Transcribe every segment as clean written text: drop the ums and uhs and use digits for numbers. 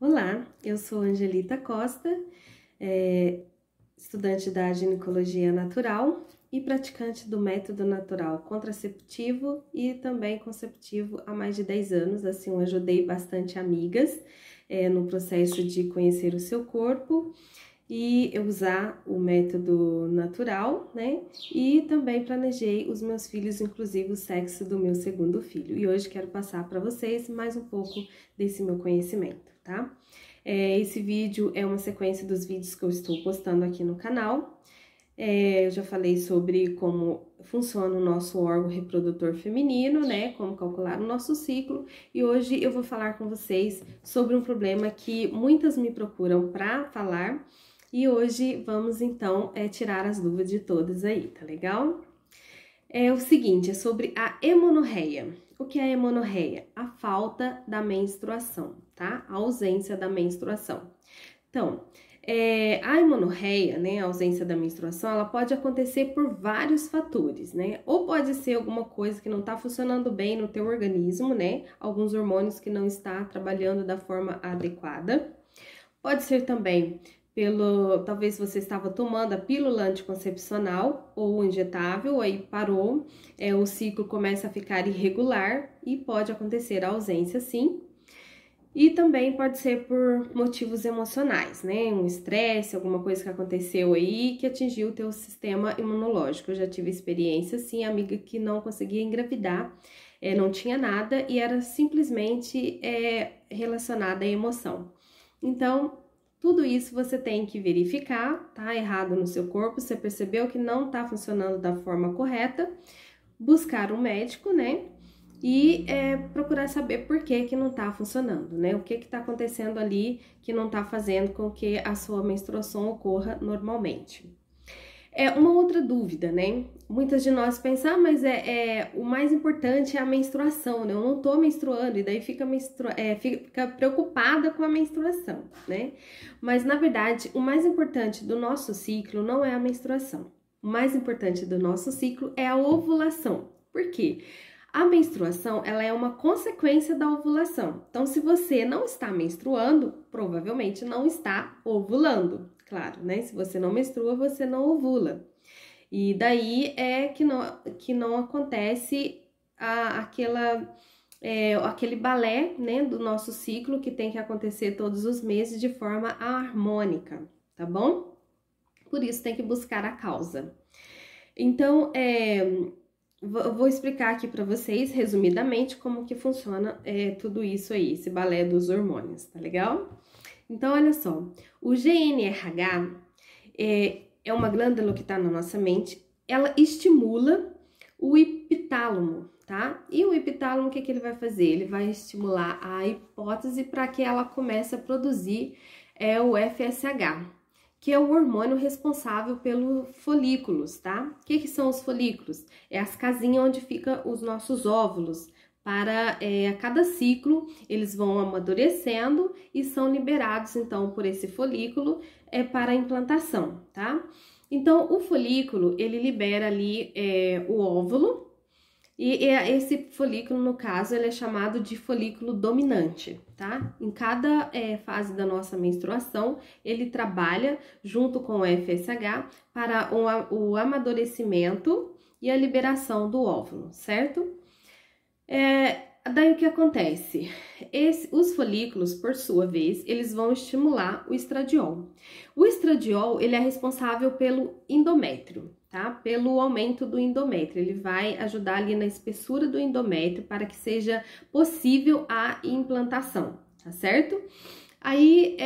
Olá, eu sou Angelita Costa, estudante da ginecologia natural e praticante do método natural contraceptivo e também conceptivo há mais de 10 anos. Assim, eu ajudei bastante amigas no processo de conhecer o seu corpo e usar o método natural, né? E também planejei os meus filhos, inclusive o sexo do meu segundo filho. E hoje quero passar para vocês mais um pouco desse meu conhecimento, tá? Esse vídeo é uma sequência dos vídeos que eu estou postando aqui no canal. Eu já falei sobre como funciona o nosso órgão reprodutor feminino, né? Como calcular o nosso ciclo. E hoje eu vou falar com vocês sobre um problema que muitas me procuram para falar. E hoje vamos então tirar as dúvidas de todas aí, tá legal? É o seguinte, é sobre a hemonorreia. O que é a hemonorreia? A falta da menstruação, tá? A ausência da menstruação. Então, a hemonorreia, né, a ausência da menstruação, ela pode acontecer por vários fatores, né? Ou pode ser alguma coisa que não tá funcionando bem no teu organismo, né? Alguns hormônios que não está trabalhando da forma adequada. Pode ser também talvez você estava tomando a pílula anticoncepcional ou injetável, aí parou, o ciclo começa a ficar irregular e pode acontecer a ausência, sim. E também pode ser por motivos emocionais, né? Um estresse, alguma coisa que aconteceu aí que atingiu o teu sistema imunológico. Eu já tive experiência, sim, amiga que não conseguia engravidar, não tinha nada e era simplesmente relacionada à emoção. Então, tudo isso você tem que verificar, tá errado no seu corpo, você percebeu que não tá funcionando da forma correta, buscar um médico, né? E procurar saber por que que não tá funcionando, né? O que que tá acontecendo ali que não tá fazendo com que a sua menstruação ocorra normalmente. Uma outra dúvida, né? Muitas de nós pensam, mas o mais importante é a menstruação, né? Eu não tô menstruando, e daí fica preocupada com a menstruação, né? Mas, na verdade, o mais importante do nosso ciclo não é a menstruação. O mais importante do nosso ciclo é a ovulação. Por quê? A menstruação, ela é uma consequência da ovulação. Então, se você não está menstruando, provavelmente não está ovulando. Claro, né? Se você não menstrua, você não ovula. E daí que não acontece aquele balé, né, do nosso ciclo que tem que acontecer todos os meses de forma harmônica, tá bom? Por isso tem que buscar a causa. Então, vou explicar aqui para vocês, resumidamente, como que funciona tudo isso aí, esse balé dos hormônios, tá legal? Então, olha só, o GNRH é uma glândula que está na nossa mente, ela estimula o hipotálamo, tá? E o hipotálamo, o que que ele vai fazer? Ele vai estimular a hipófise para que ela comece a produzir o FSH, que é o hormônio responsável pelos folículos, tá? O que que são os folículos? É as casinhas onde ficam os nossos óvulos. Para a cada ciclo, eles vão amadurecendo e são liberados, então, por esse folículo para a implantação, tá? Então, o folículo, ele libera ali o óvulo e esse folículo, no caso, ele é chamado de folículo dominante, tá? Em cada fase da nossa menstruação, ele trabalha junto com o FSH para o amadurecimento e a liberação do óvulo, certo? Daí o que acontece? Os folículos, por sua vez, eles vão estimular o estradiol. O estradiol, ele é responsável pelo endométrio, tá? Pelo aumento do endométrio. Ele vai ajudar ali na espessura do endométrio para que seja possível a implantação, tá certo? Aí,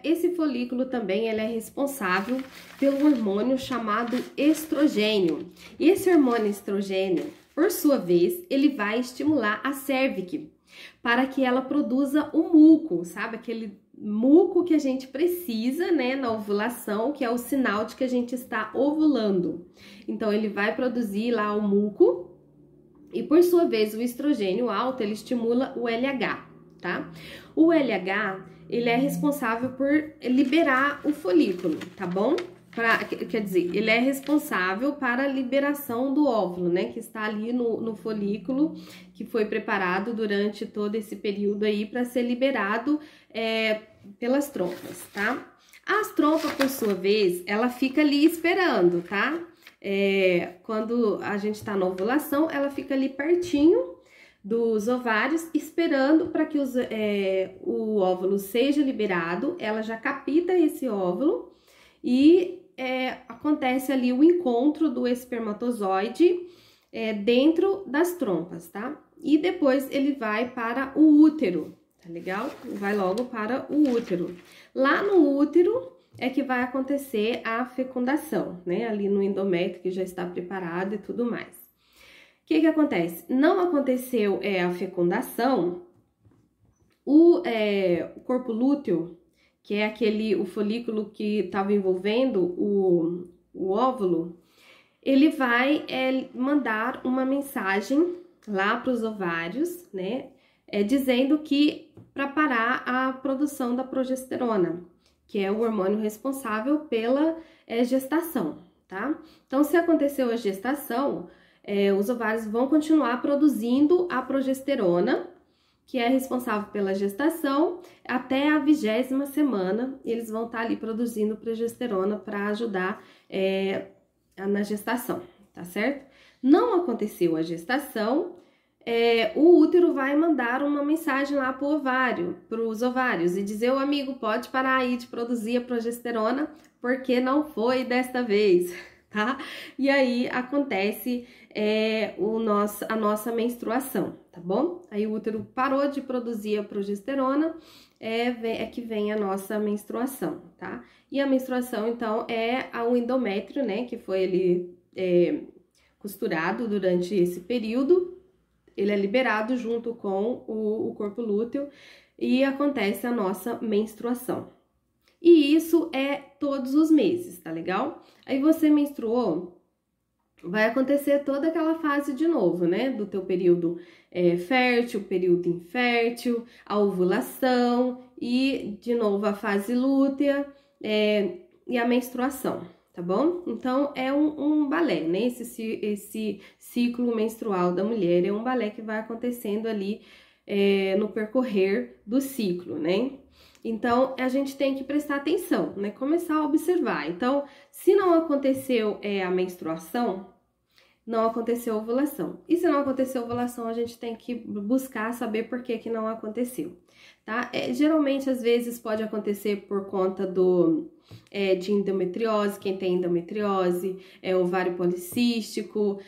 esse folículo também ele é responsável pelo hormônio chamado estrogênio. E esse hormônio estrogênio, por sua vez, ele vai estimular a cervix para que ela produza o muco, sabe? Aquele muco que a gente precisa, né, na ovulação, que é o sinal de que a gente está ovulando. Então, ele vai produzir lá o muco e, por sua vez, o estrogênio alto, ele estimula o LH, tá? O LH, ele é responsável por liberar o folículo, tá bom? quer dizer, ele é responsável para a liberação do óvulo, né? Que está ali no folículo, que foi preparado durante todo esse período aí para ser liberado pelas trompas, tá? As trompas, por sua vez, ela fica ali esperando, tá? Quando a gente tá na ovulação, ela fica ali pertinho dos ovários, esperando para que o óvulo seja liberado. Ela já capta esse óvulo e acontece ali o encontro do espermatozoide dentro das trompas, tá? E depois ele vai para o útero, tá legal? Vai logo para o útero. Lá no útero é que vai acontecer a fecundação, né? Ali no endométrio que já está preparado e tudo mais. O que acontece? Não aconteceu a fecundação, o corpo lúteo, que é o folículo que estava envolvendo o óvulo, ele vai mandar uma mensagem lá para os ovários, né? Dizendo que para parar a produção da progesterona, que é o hormônio responsável pela gestação, tá? Então, se aconteceu a gestação, os ovários vão continuar produzindo a progesterona, que é responsável pela gestação, até a 20ª semana, eles vão estar ali produzindo progesterona para ajudar na gestação, tá certo? Não aconteceu a gestação, o útero vai mandar uma mensagem lá para os ovários, e dizer: o amigo, pode parar aí de produzir a progesterona, porque não foi desta vez, tá? E aí acontece a nossa menstruação, tá bom? Aí o útero parou de produzir a progesterona, que vem a nossa menstruação, tá? E a menstruação, então, é o endométrio, né, que foi ele costurado durante esse período. Ele é liberado junto com o corpo lúteo e acontece a nossa menstruação. E isso é todos os meses, tá legal? Aí você menstruou, vai acontecer toda aquela fase de novo, né? Do teu período fértil, período infértil, a ovulação e de novo a fase lútea e a menstruação, tá bom? Então, é um balé, né? Esse ciclo menstrual da mulher é um balé que vai acontecendo ali no percorrer do ciclo, né? Então, a gente tem que prestar atenção, né? Começar a observar. Então, se não aconteceu a menstruação, não aconteceu a ovulação. E se não aconteceu a ovulação, a gente tem que buscar saber por que não aconteceu, tá? Geralmente, às vezes, pode acontecer por conta de endometriose, quem tem endometriose, ovário policístico,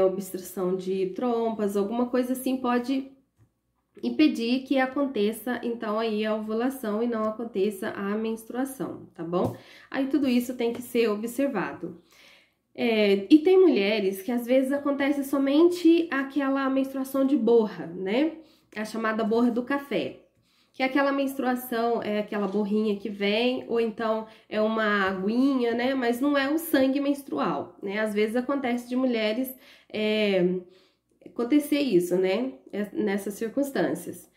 obstrução de trompas, alguma coisa assim pode impedir que aconteça, então, aí a ovulação e não aconteça a menstruação, tá bom? Aí tudo isso tem que ser observado. E tem mulheres que às vezes acontece somente aquela menstruação de borra, né? A chamada borra do café. Que é aquela menstruação, aquela borrinha que vem, ou então é uma aguinha, né? Mas não é o sangue menstrual, né? Às vezes acontece de mulheres acontecer isso, né? Nessas circunstâncias.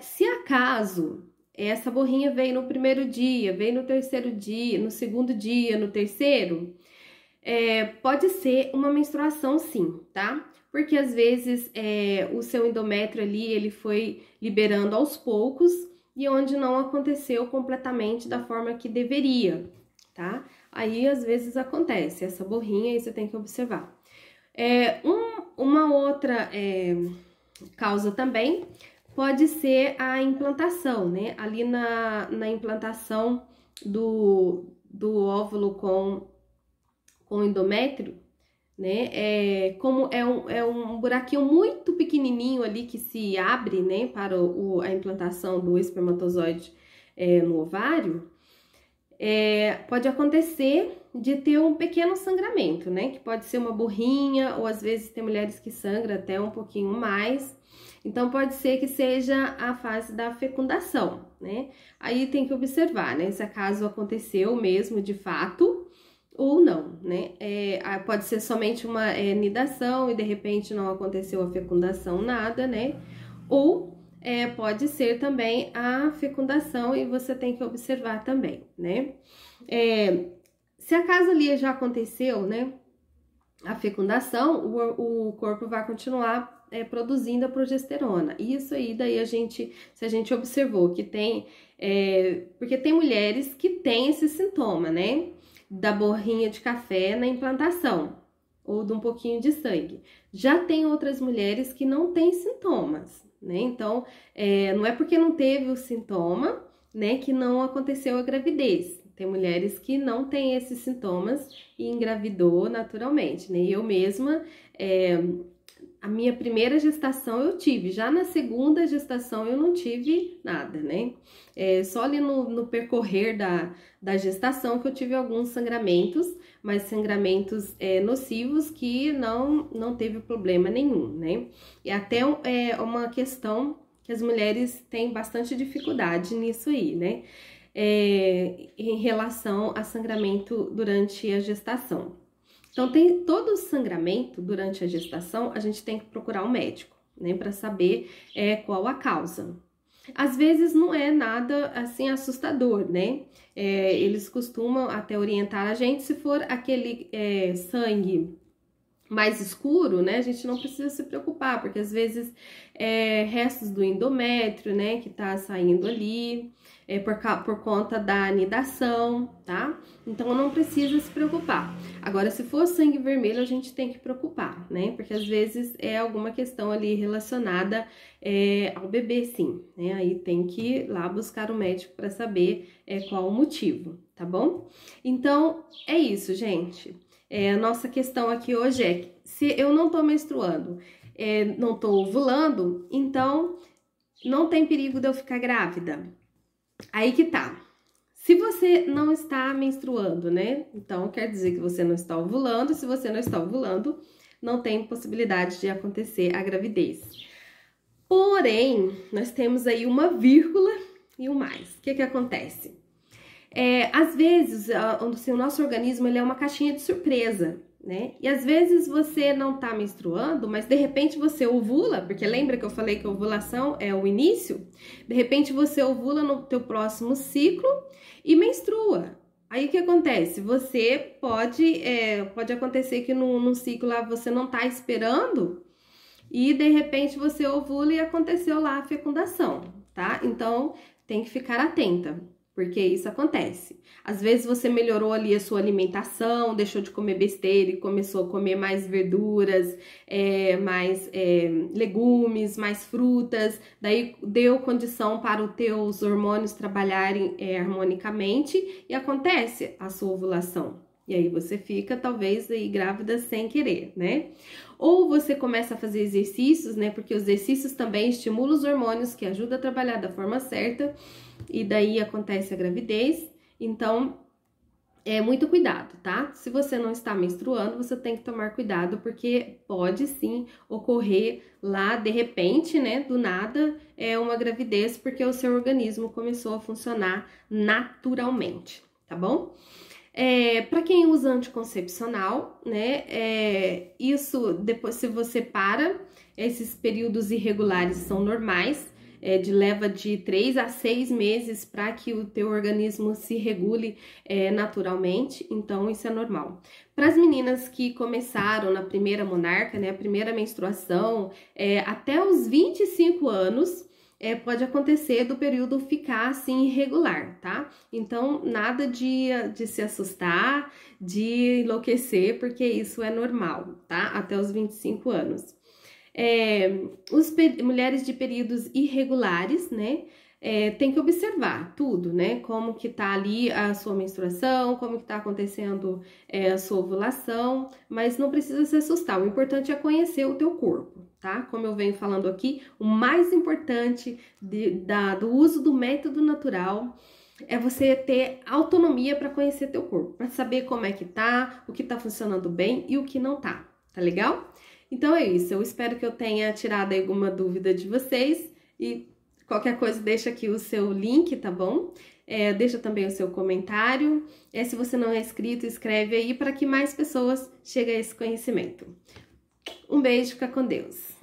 Se acaso essa borrinha veio no primeiro dia, veio no terceiro dia, no segundo dia, no terceiro, pode ser uma menstruação sim, tá? Porque às vezes o seu endométrio ali, ele foi liberando aos poucos e onde não aconteceu completamente da forma que deveria, tá? Aí às vezes acontece essa borrinha e você tem que observar. Uma outra causa também pode ser a implantação, né? Ali na implantação do óvulo com o endométrio, né? Como é um buraquinho muito pequenininho ali que se abre, né? Para a implantação do espermatozoide no ovário, pode acontecer de ter um pequeno sangramento, né? Que pode ser uma borrinha, ou às vezes tem mulheres que sangram até um pouquinho mais. Então, pode ser que seja a fase da fecundação, né? Aí tem que observar, né? Se acaso aconteceu mesmo de fato ou não, né? Pode ser somente uma nidação e de repente não aconteceu a fecundação, nada, né? Ou pode ser também a fecundação e você tem que observar também, né? Se acaso ali já aconteceu, né, a fecundação, o corpo vai continuar produzindo a progesterona. Isso aí, daí se a gente observou que tem, porque tem mulheres que têm esse sintoma, né, da borrinha de café na implantação, ou de um pouquinho de sangue. Já tem outras mulheres que não têm sintomas, né, então, não é porque não teve o sintoma, né, que não aconteceu a gravidez. Tem mulheres que não têm esses sintomas e engravidou naturalmente, né? E eu mesma, a minha primeira gestação eu tive, já na segunda gestação eu não tive nada, né? Só ali no percorrer da gestação que eu tive alguns sangramentos, mas sangramentos nocivos que não teve problema nenhum, né? E até uma questão que as mulheres têm bastante dificuldade nisso aí, né? Em relação a sangramento durante a gestação. Então, tem todo o sangramento durante a gestação, a gente tem que procurar um médico, né, para saber qual a causa. Às vezes não é nada assim assustador, né? Eles costumam até orientar a gente, se for aquele sangue mais escuro, né, a gente não precisa se preocupar, porque às vezes restos do endométrio, né, que tá saindo ali, por conta da anidação, tá? Então não precisa se preocupar. Agora, se for sangue vermelho, a gente tem que preocupar, né? Porque às vezes é alguma questão ali relacionada ao bebê, sim, né? Aí tem que ir lá buscar o médico para saber qual o motivo, tá bom? Então, é isso, gente. A nossa questão aqui hoje é, se eu não tô menstruando, não tô ovulando, então não tem perigo de eu ficar grávida. Aí que tá. Se você não está menstruando, né? Então quer dizer que você não está ovulando. Se você não está ovulando, não tem possibilidade de acontecer a gravidez. Porém, nós temos aí uma vírgula e um mais. O que acontece? Às vezes, o nosso organismo ele é uma caixinha de surpresa, né? E às vezes você não tá menstruando, mas de repente você ovula, porque lembra que eu falei que a ovulação é o início? De repente você ovula no teu próximo ciclo e menstrua. Aí o que acontece? Você pode acontecer que num ciclo lá você não tá esperando e de repente você ovula e aconteceu lá a fecundação, tá? Então tem que ficar atenta, porque isso acontece. Às vezes você melhorou ali a sua alimentação, deixou de comer besteira e começou a comer mais verduras, mais legumes, mais frutas, daí deu condição para os teus hormônios trabalharem harmonicamente e acontece a sua ovulação. E aí você fica, talvez, aí grávida sem querer, né? Ou você começa a fazer exercícios, né? Porque os exercícios também estimulam os hormônios, que ajudam a trabalhar da forma certa, e daí acontece a gravidez. Então, muito cuidado, tá? Se você não está menstruando, você tem que tomar cuidado, porque pode sim ocorrer lá, de repente, né? Do nada, uma gravidez, porque o seu organismo começou a funcionar naturalmente, tá bom? Para quem usa anticoncepcional, né, isso depois, se você para, esses períodos irregulares são normais, leva de 3 a 6 meses para que o teu organismo se regule naturalmente, então isso é normal. Para as meninas que começaram na primeira monarca, né, a primeira menstruação, até os 25 anos, pode acontecer do período ficar assim irregular, tá? Então, nada de se assustar, de enlouquecer, porque isso é normal, tá? Até os 25 anos. Mulheres de períodos irregulares, né? Tem que observar tudo, né? Como que tá ali a sua menstruação, como que tá acontecendo a sua ovulação, mas não precisa se assustar, o importante é conhecer o teu corpo, tá? Como eu venho falando aqui, o mais importante do uso do método natural é você ter autonomia para conhecer teu corpo, para saber como é que tá, o que tá funcionando bem e o que não tá legal? Então é isso, eu espero que eu tenha tirado alguma dúvida de vocês e qualquer coisa deixa aqui o seu link, tá bom? Deixa também o seu comentário. Se você não é inscrito, escreve aí para que mais pessoas cheguem a esse conhecimento. Um beijo, fica com Deus!